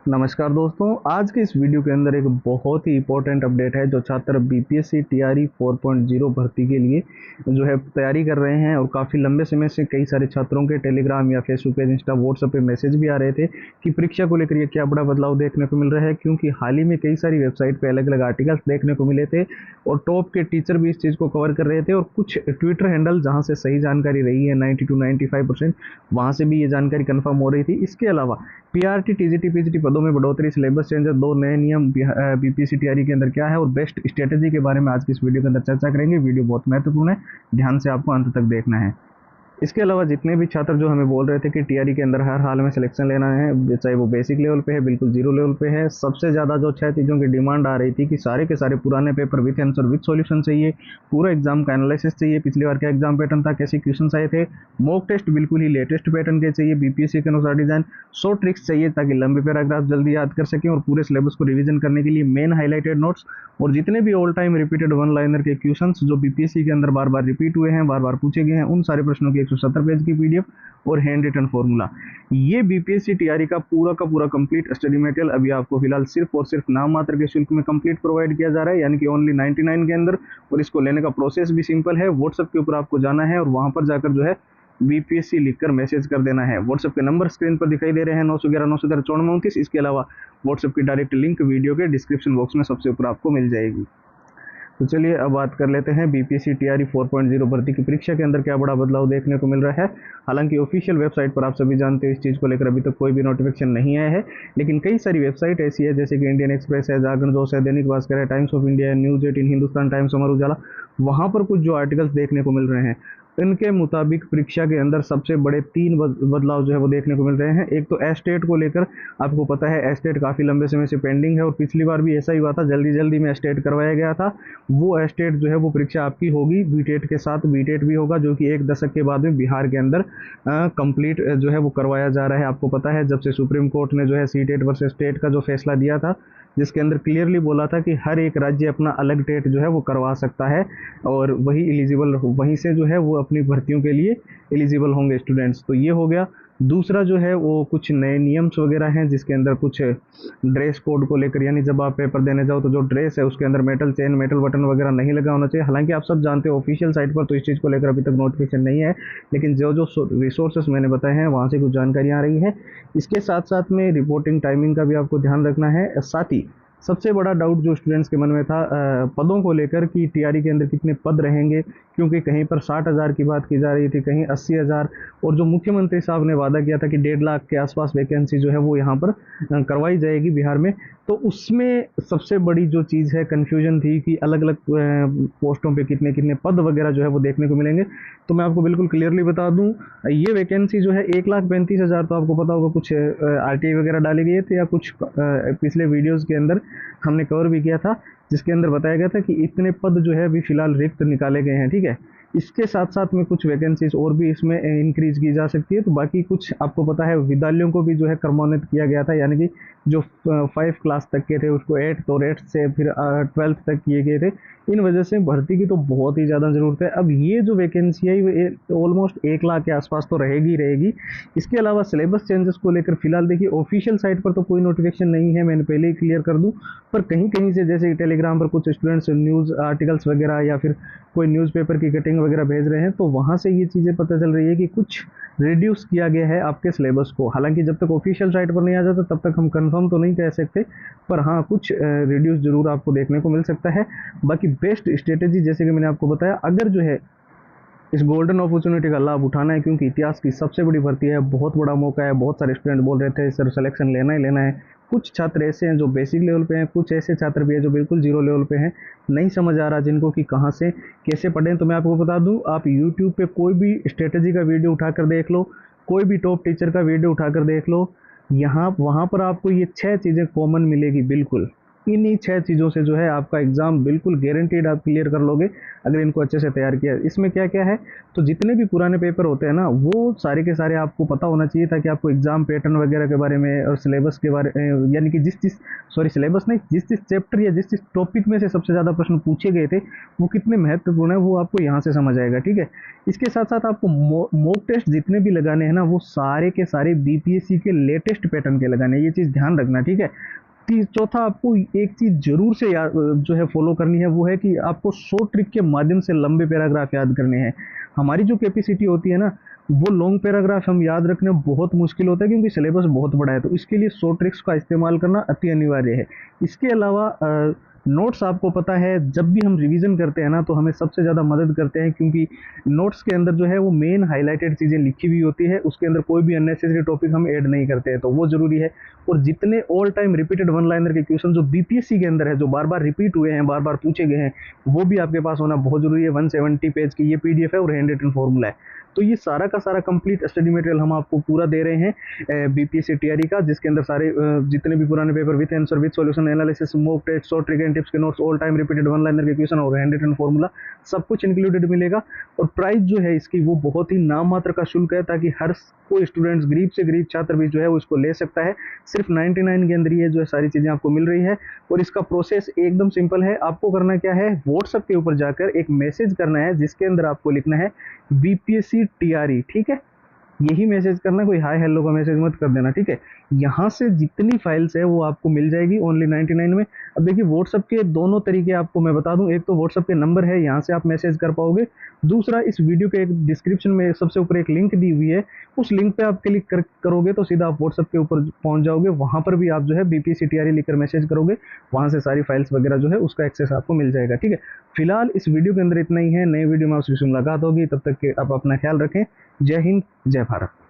नमस्कार दोस्तों, आज के इस वीडियो के अंदर एक बहुत ही इंपॉर्टेंट अपडेट है। जो छात्र बीपीएससी टीआरई 4.0 भर्ती के लिए जो है तैयारी कर रहे हैं और काफ़ी लंबे समय से कई सारे छात्रों के टेलीग्राम या फेसबुक पेज, इंस्टा, व्हाट्सएप पे मैसेज भी आ रहे थे कि परीक्षा को लेकर ये क्या बड़ा बदलाव देखने को मिल रहा है। क्योंकि हाल ही में कई सारी वेबसाइट पे अलग अलग आर्टिकल्स देखने को मिले थे और टॉप के टीचर भी इस चीज़ को कवर कर रहे थे। और कुछ ट्विटर हैंडल जहाँ से सही जानकारी रही है 90 to 95%, वहाँ से भी ये जानकारी कन्फर्म हो रही थी। इसके अलावा पीआरटी, टीजीटी, पीजीटी पदों में बढ़ोतरी, सिलेबस चेंजर, 2 नए नियम बीपीएससी टीआरई के अंदर क्या है और बेस्ट स्ट्रेटेजी के बारे में आज की इस वीडियो के अंदर चर्चा करेंगे। वीडियो बहुत महत्वपूर्ण है, ध्यान से आपको अंत तक देखना है। इसके अलावा जितने भी छात्र जो हमें बोल रहे थे कि टीआरई के अंदर हर हाल में सिलेक्शन लेना है, चाहे वो बेसिक लेवल पे है, बिल्कुल जीरो लेवल पे है, सबसे ज़्यादा जो 6 चीज़ों की डिमांड आ रही थी कि सारे के सारे पुराने paper with answer with solution चाहिए, पूरा एग्जाम का एनालिसिस चाहिए, पिछली बार का एग्जाम पैटर्न था, कैसे क्वेश्चन आए थे, मॉक टेस्ट बिल्कुल ही लेटेस्ट पैटर्न के चाहिए, बीपीएससी के अनुसार डिजाइन, शॉर्ट ट्रिक्स चाहिए ताकि लंबे पैराग्राफ जल्दी याद कर सकें और पूरे सिलेबस को रिविजन करने के लिए मेन हाईलाइटेड नोट्स और जितने भी all time repeated one liner के क्वेश्चंस जो बीपीएससी के अंदर बार बार रिपीट हुए हैं, बार बार पूछे गए हैं, उन सारे प्रश्नों की 170 पेज की पीडीएफ और हैंड रिटन फॉर्मूला। ये बीपीएससी टीआरई का पूरा कंप्लीट स्टडी मटेरियल अभी आपको फिलहाल सिर्फ और सिर्फ नाम मात्र के शुल्क में कंप्लीट प्रोवाइड किया जा रहा है, यानी कि ओनली 99 के अंदर। और इसको लेने का प्रोसेस भी सिंपल है। व्हाट्सएप के ऊपर आपको जाना है और वहां पर जाकर जो है बीपीएससी लिखकर मैसेज कर देना है। व्हाट्सएप के नंबर स्क्रीन पर दिखाई दे रहे हैं 911 913 9429। इसके अलावा व्हाट्सएप की डायरेक्ट लिंक वीडियो के डिस्क्रिप्शन बॉक्स में सबसे ऊपर आपको मिल जाएगी। तो चलिए अब बात कर लेते हैं बीपीएससी टीआरई 4.0 भर्ती की परीक्षा के अंदर क्या बड़ा बदलाव देखने को मिल रहा है। हालांकि ऑफिशियल वेबसाइट पर आप सभी जानते हो इस चीज़ को लेकर अभी तक कोई भी नोटिफिकेशन नहीं आया है, लेकिन कई सारी वेबसाइट ऐसी है जैसे कि इंडियन एक्सप्रेस है, जागरण जोश है, दैनिक भास्कर है, टाइम्स ऑफ इंडिया है, न्यूज 18, हिंदुस्तान टाइम्स, अमर उजाला, वहाँ पर कुछ जो आर्टिकल्स देखने को मिल रहे हैं इनके मुताबिक परीक्षा के अंदर सबसे बड़े 3 बदलाव जो है वो देखने को मिल रहे हैं। एक तो एस्टेट को लेकर, आपको पता है एस्टेट काफ़ी लंबे समय से पेंडिंग है और पिछली बार भी ऐसा ही हुआ था, जल्दी जल्दी में एस्टेट करवाया गया था। वो एस्टेट जो है वो परीक्षा आपकी होगी बीटेट के साथ, बीटेट भी होगा जो कि 1 दशक के बाद में बिहार के अंदर कंप्लीट जो है वो करवाया जा रहा है। आपको पता है जब से सुप्रीम कोर्ट ने जो है सीटेट वर्सेस टेट का जो फैसला दिया था, जिसके अंदर क्लियरली बोला था कि हर एक राज्य अपना अलग टेट जो है वो करवा सकता है और वही एलिजिबल, वहीं से जो है वो अपनी भर्तियों के लिए एलिजिबल होंगे स्टूडेंट्स। तो ये हो गया। दूसरा जो है वो कुछ नए नियम्स वगैरह हैं जिसके अंदर कुछ ड्रेस कोड को लेकर, यानी जब आप पेपर देने जाओ तो जो ड्रेस है उसके अंदर मेटल चेन, मेटल बटन वगैरह नहीं लगा होना चाहिए। हालांकि आप सब जानते हो ऑफिशियल साइट पर तो इस चीज़ को लेकर अभी तक नोटिफिकेशन नहीं है, लेकिन जो जो रिसोर्सेस मैंने बताए हैं वहाँ से कुछ जानकारी आ रही है। इसके साथ साथ में रिपोर्टिंग टाइमिंग का भी आपको ध्यान रखना है। साथ ही सबसे बड़ा डाउट जो स्टूडेंट्स के मन में था पदों को लेकर कि टीआरई के अंदर कितने पद रहेंगे, क्योंकि कहीं पर 60,000 की बात की जा रही थी, कहीं 80,000, और जो मुख्यमंत्री साहब ने वादा किया था कि 1.5 लाख के आसपास वैकेंसी जो है वो यहाँ पर करवाई जाएगी बिहार में, तो उसमें सबसे बड़ी जो चीज़ है कन्फ्यूजन थी कि अलग अलग पोस्टों पे कितने कितने पद वगैरह जो है वो देखने को मिलेंगे। तो मैं आपको बिल्कुल क्लियरली बता दूं, ये वैकेंसी जो है 1,35,000, तो आपको पता होगा कुछ आरटीआई वगैरह डाले गए थे या कुछ पिछले वीडियोज़ के अंदर हमने कवर भी किया था, जिसके अंदर बताया गया था कि इतने पद जो है अभी फिलहाल रिक्त निकाले गए हैं। ठीक है, इसके साथ साथ में कुछ वैकेंसीज और भी इसमें इंक्रीज की जा सकती है। तो बाकी कुछ आपको पता है विद्यालयों को भी जो है क्रमोन्नत किया गया था, यानी कि जो 5 क्लास तक के थे उसको 8 और 8 से फिर 12th तक किए गए थे। इन वजह से भर्ती की तो बहुत ही ज़्यादा ज़रूरत है। अब ये जो वैकेंसी है वो ऑलमोस्ट 1 लाख के आसपास तो रहेगी। इसके अलावा सिलेबस चेंजेस को लेकर फिलहाल देखिए ऑफिशियल साइट पर तो कोई नोटिफिकेशन नहीं है, मैंने पहले ही क्लियर कर दूं, पर कहीं कहीं से जैसे टेलीग्राम पर कुछ स्टूडेंट्स न्यूज़ आर्टिकल्स वगैरह या फिर कोई न्यूज़पेपर की कटिंग वगैरह भेज रहे हैं, तो वहाँ से ये चीज़ें पता चल रही है कि कुछ रिड्यूस किया गया है आपके सिलेबस को। हालांकि जब तक ऑफिशियल साइट पर नहीं आ जाता तब तक हम कंफर्म तो नहीं कह सकते, पर हाँ कुछ रिड्यूस जरूर आपको देखने को मिल सकता है। बाकी बेस्ट स्ट्रेटेजी जैसे कि मैंने आपको बताया, अगर जो है इस गोल्डन अपॉर्चुनिटी का लाभ उठाना है, क्योंकि इतिहास की सबसे बड़ी भर्ती है, बहुत बड़ा मौका है। बहुत सारे स्टूडेंट बोल रहे थे सर सिलेक्शन लेना ही लेना है। कुछ छात्र ऐसे हैं जो बेसिक लेवल पे हैं, कुछ ऐसे छात्र भी हैं जो बिल्कुल जीरो लेवल पे हैं, नहीं समझ आ रहा जिनको कि कहाँ से कैसे पढ़ें। तो मैं आपको बता दूं, आप यूट्यूब पे कोई भी स्ट्रेटेजी का वीडियो उठाकर देख लो, कोई भी टॉप टीचर का वीडियो उठाकर देख लो, यहाँ वहाँ पर आपको ये 6 चीज़ें कॉमन मिलेगी बिल्कुल। इन्हीं 6 चीज़ों से जो है आपका एग्ज़ाम बिल्कुल गारंटीड आप क्लियर कर लोगे अगर इनको अच्छे से तैयार किया। इसमें क्या क्या है, तो जितने भी पुराने पेपर होते हैं ना वो सारे के सारे आपको पता होना चाहिए, ताकि आपको एग्ज़ाम पैटर्न वगैरह के बारे में और सिलेबस के बारे में, यानी कि सिलेबस नहीं, जिस जिस चैप्टर या जिस जिस टॉपिक में से सबसे ज़्यादा प्रश्न पूछे गए थे वो कितने महत्वपूर्ण है वो आपको यहाँ से समझ आएगा। ठीक है, इसके साथ साथ आपको मॉक टेस्ट जितने भी लगाने हैं ना वो सारे के सारे बीपीएससी के लेटेस्ट पैटर्न के लगाने हैं, ये चीज़ ध्यान रखना। ठीक है, चौथा आपको एक चीज़ जरूर से याद जो है फॉलो करनी है, वो है कि आपको शॉर्ट ट्रिक के माध्यम से लंबे पैराग्राफ याद करने हैं। हमारी जो कैपेसिटी होती है ना वो लॉन्ग पैराग्राफ हम याद रखने बहुत मुश्किल होता है, क्योंकि सिलेबस बहुत बड़ा है, तो इसके लिए शॉर्ट ट्रिक्स का इस्तेमाल करना अति अनिवार्य है। इसके अलावा नोट्स आपको पता है जब भी हम रिवीजन करते हैं ना तो हमें सबसे ज़्यादा मदद करते हैं, क्योंकि नोट्स के अंदर जो है वो मेन हाईलाइटेड चीज़ें लिखी हुई होती है, उसके अंदर कोई भी अननेसेसरी टॉपिक हम ऐड नहीं करते हैं, तो वो जरूरी है। और जितने all time repeated one liner के क्वेश्चन जो बीपीएससी के अंदर है, जो बार बार रिपीट हुए हैं, बार बार पूछे गए हैं, वो भी आपके पास होना बहुत जरूरी है। 170 पेज की ये पीडीएफ है और हैंड रिटन फॉर्मूला है, तो ये सारा का सारा कंप्लीट स्टडी मटेरियल हम आपको पूरा दे रहे हैं बीपीएससी टीआरई का, जिसके अंदर सारे जितने भी पुराने paper with answer, with solution, analysis, mock test, short trick and tips के notes, all time repeated one liner के क्वेश्चन और हैंड रिटन फॉर्मूला सब कुछ इंक्लूडेड मिलेगा। और प्राइस जो है इसकी वो बहुत ही नाम मात्र का शुल्क है, ताकि हर कोई स्टूडेंट्स, गरीब से गरीब छात्र भी जो है वो इसको ले सकता है। सिर्फ 99 के अंदर ही है जो है सारी चीज़ें आपको मिल रही है। और इसका प्रोसेस एकदम सिंपल है, आपको करना क्या है, व्हाट्सएप के ऊपर जाकर एक मैसेज करना है जिसके अंदर आपको लिखना है बीपीएससी टीआरई। ठीक है, यही मैसेज करना, कोई हाय हेलो का मैसेज मत कर देना। ठीक है, यहाँ से जितनी फाइल्स है वो आपको मिल जाएगी ओनली 99 में। अब देखिए व्हाट्सअप के दोनों तरीके आपको मैं बता दूं, एक तो व्हाट्सअप के नंबर है, यहाँ से आप मैसेज कर पाओगे। दूसरा, इस वीडियो के एक डिस्क्रिप्शन में सबसे ऊपर एक लिंक दी हुई है, उस लिंक पे आप क्लिक करोगे तो सीधा आप व्हाट्सअप के ऊपर पहुंच जाओगे, वहां पर भी आप जो है बीपीएससी टीआरई लिखकर मैसेज करोगे, वहां से सारी फाइल्स वगैरह जो है उसका एक्सेस आपको मिल जाएगा। ठीक है, फिलहाल इस वीडियो के अंदर इतना ही है, नए वीडियो में आपसे मुलाकात होगी, तब तक के आप अपना ख्याल रखें। जय हिंद, जय भारत।